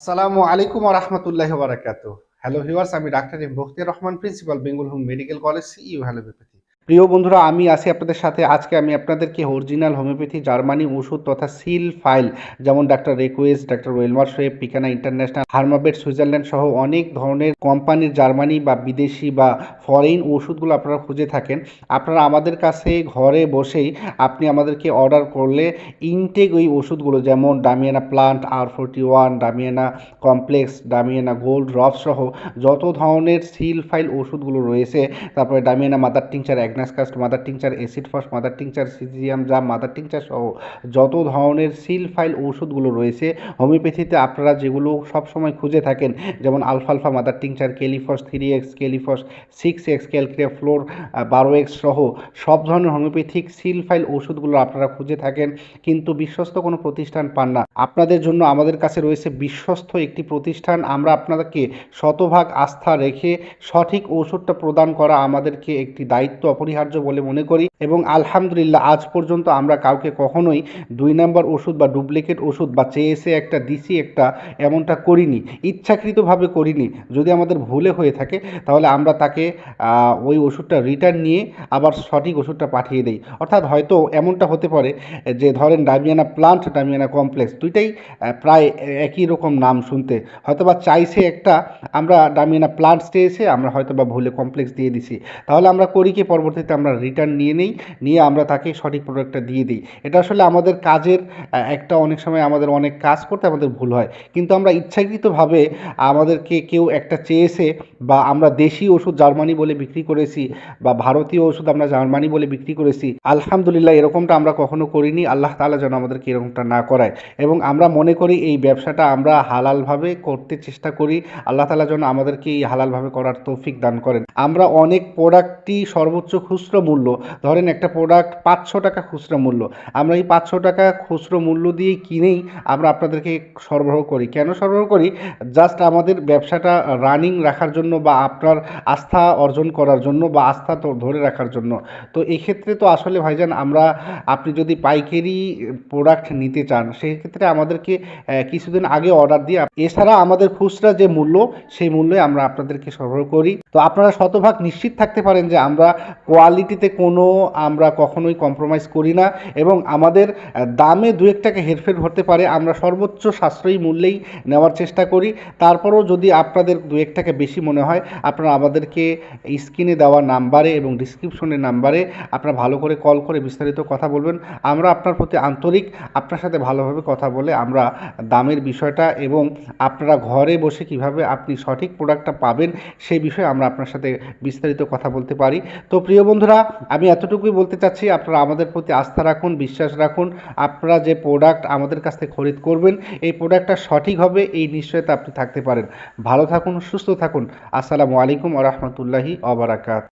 আসসালামু আলাইকুম ওয়া রাহমাতুল্লাহি ওয়া বারাকাতুহু। হ্যালো ভিউয়ার্স, আমি doctor M Bakhtiar Rahman, principal Bengal home medical college, CU হ্যালোপ্যাথি। প্রিয় বন্ধুরা, আমি আছি আপনাদের সাথে। আজকে আমি আপনাদেরকে অরিজিনাল হোমিওপ্যাথি জার্মানি ওষুধ তথা সিল ফাইল, যেমন doctor Reckeweg, doctor Willmar Schwabe, পিকানা ইন্টারন্যাশনাল, হার্মাবেট সুইজারল্যান্ড সহ অনেক ধরনের কোম্পানির জার্মানি বা বিদেশি বা ফরেন ওষুধগুলো আপনারা খুঁজে থাকেন। আপনারা আমাদের কাছে ঘরে বসেই আপনি আমাদেরকে অর্ডার করলে ইনটেক ওই ওষুধগুলো, যেমন Damiana plant, R41, Damiana complex, Damiana gold drop সহ যত ধরনের সিল ফাইল ওষুধগুলো রয়েছে, তারপরে Damiana mother tincture, agnus castus mother tincture, acid phos mother tincture, syzygium জাম মাদার টিংচার সহ যত ধরনের সিল ফাইল ওষুধগুলো রয়েছে হোমিওপ্যাথিতে আপনারা যেগুলো সবসময় খুঁজে থাকেন, যেমন আলফালফা mother tincture, কেলিফস 3X, কেলিফস 6X, ক্যালক্রিয়াফ্লোর 12X সহ সব ধরনের হোমিওপ্যাথিক সিল ফাইল ওষুধগুলো আপনারা খুঁজে থাকেন, কিন্তু বিশ্বস্ত কোনো প্রতিষ্ঠান পান না। আপনাদের জন্য আমাদের কাছে রয়েছে বিশ্বস্ত একটি প্রতিষ্ঠান। আমরা আপনাদেরকে শতভাগ আস্থা রেখে সঠিক ওষুধটা প্রদান করা আমাদেরকে একটি দায়িত্ব অপরিহার্য বলে মনে করি, এবং আলহামদুলিল্লাহ আজ পর্যন্ত আমরা কাউকে কখনোই 2 নম্বর ওষুধ বা ডুপ্লিকেট ওষুধ বা চেয়েছে একটা দিছি একটা, এমনটা করিনি, ইচ্ছাকৃতভাবে করিনি। যদি আমাদের ভুলে হয়ে থাকে তাহলে আমরা তাকে ওই ওষুধটা রিটার্ন নিয়ে আবার সঠিক ওষুধটা পাঠিয়ে দেই। অর্থাৎ হয়তো এমনটা হতে পারে যে ধরেন ডামিয়ানা প্লান্ট, ডামিয়ানা কমপ্লেক্স দুইটাই প্রায় একই রকম নাম শুনতে, হয়তোবা চাইছে একটা, আমরা ডামিয়ানা প্লান্ট চেয়েছে, আমরা হয়তোবা ভুলে কমপ্লেক্স দিয়ে দিছি। তাহলে আমরা করি কি, পরবর্তীতে আমরা রিটার্ন নিয়ে আমরা তাকে সঠিক প্রোডাক্টটা দিয়ে দিই। এটা আসলে আমাদের কাজের একটা, অনেক সময় আমাদের অনেক কাজ করতে আমাদের ভুল হয়, কিন্তু আমরা ইচ্ছাকৃতভাবে আমাদেরকে কেউ একটা চেয়েছে, বা আমরা দেশি ওষুধ জার্মানি বলে বিক্রি করেছি, বা ভারতীয় ওষুধ আমরা জার্মানি বলে বিক্রি করেছি, আলহামদুলিল্লাহ এরকমটা আমরা কখনো করিনি। আল্লাহ তাআলা যেন আমাদেরকে এরকমটা না করায়, এবং আমরা মনে করি এই ব্যবসাটা আমরা হালালভাবে করতে চেষ্টা করি। আল্লাহ তাআলা যেন আমাদেরকে এই হালালভাবে করার তৌফিক দান করেন। আমরা অনেক প্রোডাক্টই সর্বোচ্চ খুচরো মূল্য, ধরেন একটা প্রোডাক্ট 500 টাকা খুচরো মূল্য, আমরা এই 500 টাকা খুচরো মূল্য দিয়েই কিনেই আমরা আপনাদেরকে সরবরাহ করি। কেন সরবরাহ করি? জাস্ট আমাদের ব্যবসাটা রানিং রাখার জন্য, বা আপনার আস্থা অর্জন করার জন্য, বা আস্থা তো ধরে রাখার জন্য। তো এক্ষেত্রে তো আসলে ভাইজান, আপনি যদি পাইকারি প্রোডাক্ট নিতে চান, সেই ক্ষেত্রে আমাদেরকে কিছুদিন আগে অর্ডার দিয়ে, এছাড়া আমাদের খুচরা যে মূল্য, সেই মূল্যে আমরা আপনাদেরকে সরবরাহ করি। তো আপনারা শতভাগ নিশ্চিত থাকতে পারেন যে আমরা কোয়ালিটিতে আমরা কখনোই কম্প্রোমাইজ করি না, এবং আমাদের দামে দু এক টাকা হেরফের হতে পারে, আমরা সর্বোচ্চ সাশ্রয়ী মূল্যেই নেওয়ার চেষ্টা করি। তারপরেও যদি আপনাদের দু এক টাকা বেশি মনে হয়, আপনারা আমাদেরকে স্ক্রিনে দেওয়া নাম্বারে এবং ডিসক্রিপশনের নাম্বারে আপনারা ভালো করে কল করে বিস্তারিত কথা বলবেন। আমরা আপনার প্রতি আন্তরিক, আপনার সাথে ভালোভাবে কথা বলে আমরা দামের বিষয়টা, এবং আপনারা ঘরে বসে কিভাবে আপনি সঠিক প্রোডাক্টটা পাবেন সেই বিষয়ে আমরা আপনার সাথে বিস্তারিত কথা বলতে পারি। তো প্রিয় বন্ধুরা, আমি এতটুকুই বলতে চাচ্ছি, আপনারা আমাদের প্রতি আস্থা রাখুন, বিশ্বাস রাখুন। আপনারা যে প্রোডাক্ট আমাদের কাছ থেকে খরিদ করবেন, এই প্রোডাক্টটা সঠিক হবে, এই নিশ্চয়তা আপনি থাকতে পারেন। ভালো থাকুন, সুস্থ থাকুন। আসসালামু আলাইকুম ওয়া রাহমাতুল্লাহি ওয়া বারাকাতুহু।